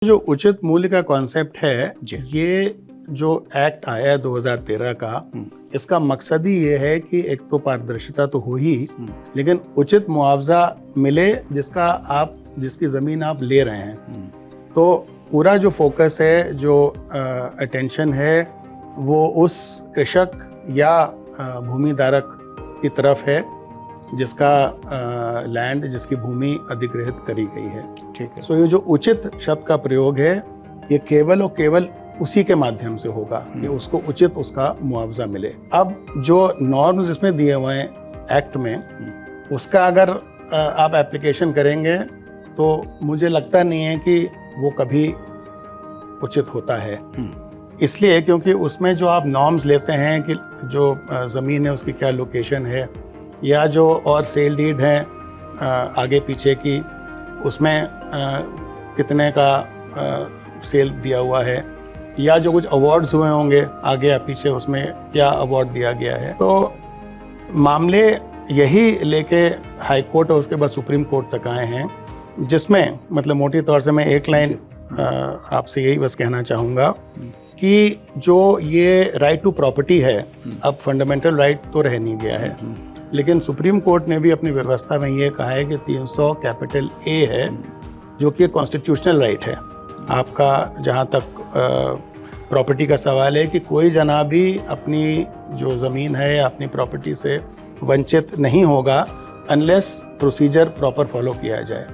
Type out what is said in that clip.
जो उचित मूल्य का कॉन्सेप्ट है, जी। ये जो एक्ट आया है 2013 का, इसका मकसद ही ये है कि एक तो पारदर्शिता तो हो ही, लेकिन उचित मुआवजा मिले जिसकी ज़मीन आप ले रहे हैं। तो पूरा जो फोकस है, जो अटेंशन है, वो उस कृषक या भूमि धारक की तरफ है जिसका लैंड, जिसकी भूमि अधिग्रहित करी गई है। ठीक है। सो ये जो उचित शब्द का प्रयोग है, ये केवल और केवल उसी के माध्यम से होगा कि उसको उचित उसका मुआवजा मिले। अब जो नॉर्म्स इसमें दिए हुए हैं एक्ट में, उसका अगर आप एप्लीकेशन करेंगे तो मुझे लगता नहीं है कि वो कभी उचित होता है। इसलिए क्योंकि उसमें जो आप नॉर्म्स लेते हैं कि जो ज़मीन है उसकी क्या लोकेशन है, या जो और सेल डीड है आगे पीछे की, उसमें कितने का सेल दिया हुआ है, या जो कुछ अवार्ड्स हुए होंगे आगे या पीछे, उसमें क्या अवार्ड दिया गया है। तो मामले यही लेके हाई कोर्ट और उसके बाद सुप्रीम कोर्ट तक आए हैं, जिसमें मतलब मोटी तौर से मैं एक लाइन आपसे यही बस कहना चाहूँगा कि जो ये राइट टू प्रॉपर्टी है, अब फंडामेंटल राइट तो रह नहीं गया है, लेकिन सुप्रीम कोर्ट ने भी अपनी व्यवस्था में ये कहा है कि 300 कैपिटल ए है, जो कि कॉन्स्टिट्यूशनल राइट है आपका। जहाँ तक प्रॉपर्टी का सवाल है कि कोई जना भी अपनी जो ज़मीन है या अपनी प्रॉपर्टी से वंचित नहीं होगा अनलेस प्रोसीजर प्रॉपर फॉलो किया जाए।